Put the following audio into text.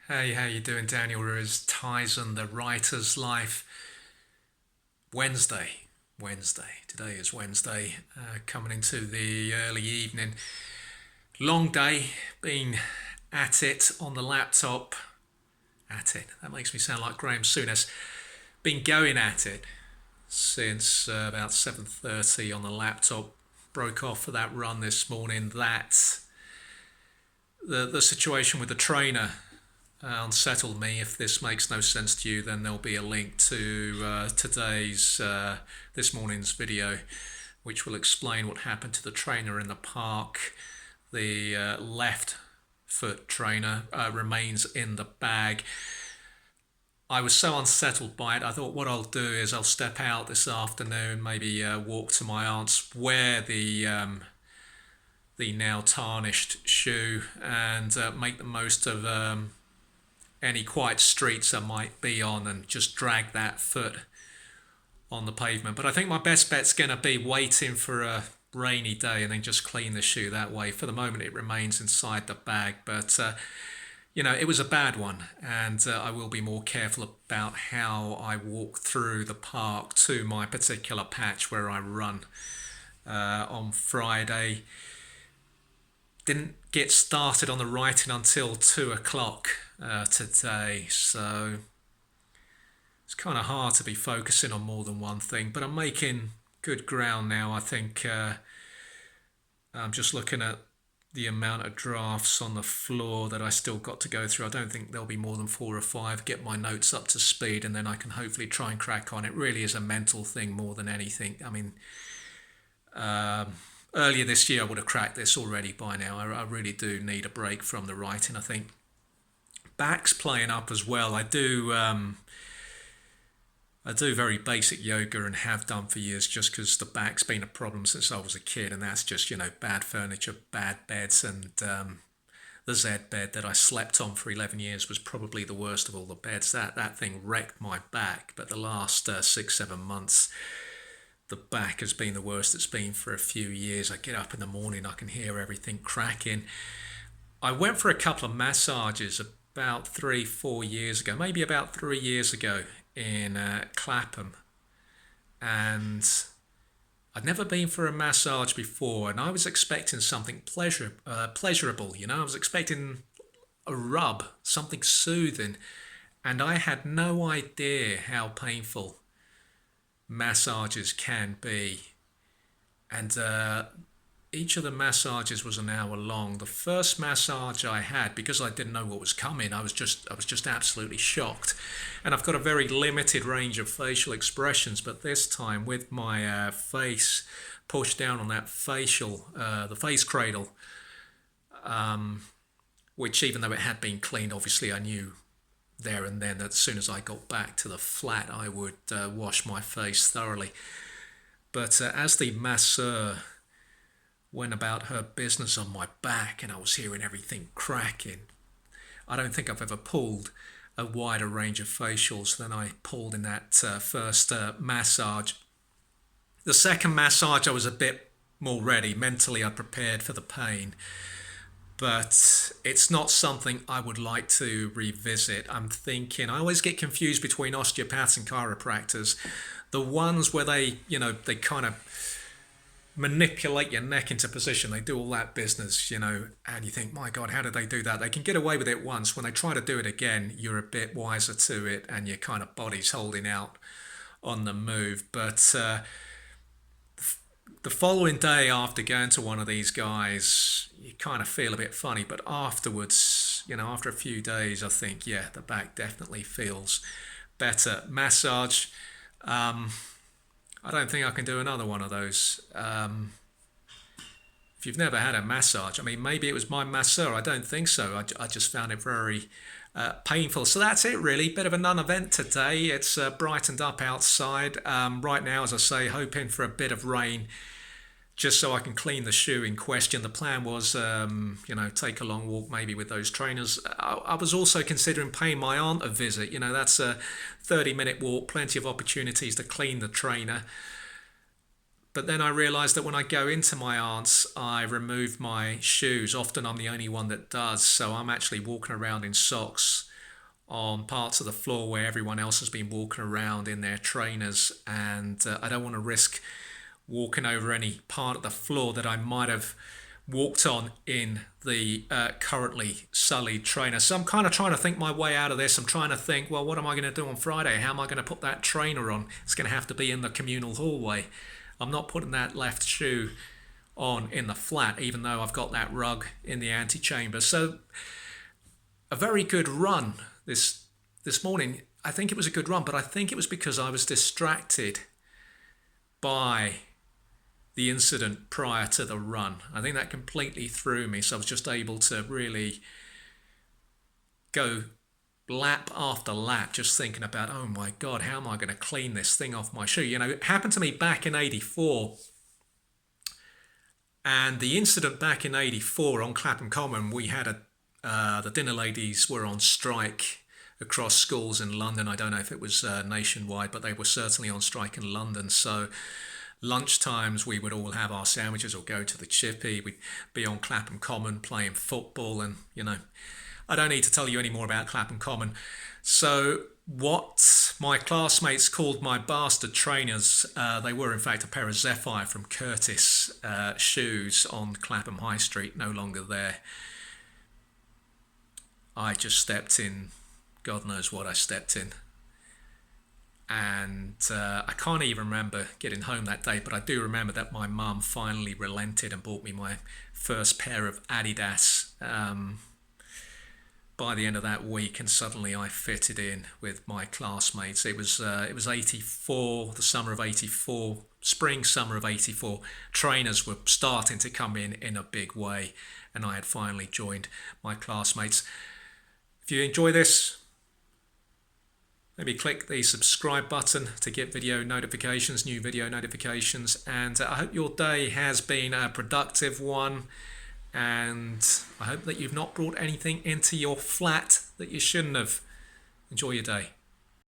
Hey, how you doing, Daniel? Is Tyson, the writer's life. Wednesday, Wednesday. Today is Wednesday, coming into the early evening. Long day, been at it on the laptop. At it. That makes me sound like Graham Souness. Been going at it since about 7:30 on the laptop. Broke off for that run this morning. The situation with the trainer unsettled me. If this makes no sense to you, then there'll be a link to this morning's video, which will explain what happened to the trainer in the park. The left foot trainer remains in the bag. I was so unsettled by it. I thought what I'll do is I'll step out this afternoon, maybe walk to my aunt's, wear the now tarnished shoe, and make the most of any quiet streets I might be on and just drag that foot on the pavement. But I think my best bet's going to be waiting for a rainy day and then just clean the shoe that way. For the moment, it remains inside the bag, but it was a bad one, and I will be more careful about how I walk through the park to my particular patch where I run on Friday. Didn't get started on the writing until 2 o'clock today, so it's kind of hard to be focusing on more than one thing. But I'm making good ground now. I think I'm just looking at the amount of drafts on the floor that I still got to go through. I don't think there'll be more than 4 or 5. Get my notes up to speed, and then I can hopefully try and crack on. It really is a mental thing more than anything. I mean, earlier this year I would have cracked this already by now. I really do need a break from the writing. I think back's playing up as well. I do very basic yoga and have done for years, just because the back's been a problem since I was a kid, and that's just bad furniture, bad beds, and the Z bed that I slept on for 11 years was probably the worst of all the beds. That thing wrecked my back. But the last 6 7 months, the back has been the worst it's been for a few years. I get up in the morning, I can hear everything cracking. I went for a couple of massages about 3 4 years ago, maybe about 3 years ago, in Clapham, and I'd never been for a massage before, and I was expecting something pleasurable. I was expecting a rub, something soothing, and I had no idea how painful massages can be. And each of the massages was an hour long. The first massage I had, because I didn't know what was coming, I was just absolutely shocked. And I've got a very limited range of facial expressions, but this time with my face pushed down on that the face cradle, which, even though it had been cleaned, obviously I knew there and then that as soon as I got back to the flat, I would wash my face thoroughly. But as the masseur went about her business on my back and I was hearing everything cracking, I don't think I've ever pulled a wider range of facials than I pulled in that first massage. The second massage, I was a bit more ready. Mentally, I prepared for the pain, but it's not something I would like to revisit. I'm thinking, I always get confused between osteopaths and chiropractors. The ones where they kind of manipulate your neck into position. They do all that business, and you think, my God, how did they do that? They can get away with it once. When they try to do it again, you're a bit wiser to it, and your kind of body's holding out on the move. But the following day after going to one of these guys, you kind of feel a bit funny. But afterwards, after a few days, I think, yeah, the back definitely feels better. Massage. I don't think I can do another one of those. If you've never had a massage, I mean, maybe it was my masseur. I don't think so. I just found it very painful. So that's it, really. Bit of a non-event today. It's brightened up outside. Right now, as I say, hoping for a bit of rain, just so I can clean the shoe in question. The plan was, take a long walk maybe with those trainers. I was also considering paying my aunt a visit. That's a 30-minute walk, plenty of opportunities to clean the trainer. But then I realised that when I go into my aunt's, I remove my shoes. Often I'm the only one that does, so I'm actually walking around in socks on parts of the floor where everyone else has been walking around in their trainers, and I don't want to risk walking over any part of the floor that I might have walked on in the currently sullied trainer. So I'm kind of trying to think my way out of this. I'm trying to think, well, what am I going to do on Friday? How am I going to put that trainer on? It's going to have to be in the communal hallway. I'm not putting that left shoe on in the flat, even though I've got that rug in the antechamber. So a very good run this morning. I think it was a good run, but I think it was because I was distracted by the incident prior to the run. I think that completely threw me, so I was just able to really go lap after lap just thinking about, oh my God, how am I going to clean this thing off my shoe? You know, it happened to me back in 84, and the incident back in 84 on Clapham Common, we had the dinner ladies were on strike across schools in London. I don't know if it was nationwide, but they were certainly on strike in London. So lunchtimes we would all have our sandwiches or go to the chippy. We'd be on Clapham Common playing football, and you know, I don't need to tell you any more about Clapham Common. So what my classmates called my bastard trainers, they were in fact a pair of Zephyr from Curtis shoes on Clapham High Street, no longer there. I just stepped in, God knows what I stepped in. And I can't even remember getting home that day, but I do remember that my mum finally relented and bought me my first pair of Adidas by the end of that week, and suddenly I fitted in with my classmates. It was 84, the summer of 84, spring, summer of 84. Trainers were starting to come in a big way, and I had finally joined my classmates. If you enjoy this, maybe click the subscribe button to get video notifications, new video notifications, and I hope your day has been a productive one, and I hope that you've not brought anything into your flat that you shouldn't have. Enjoy your day.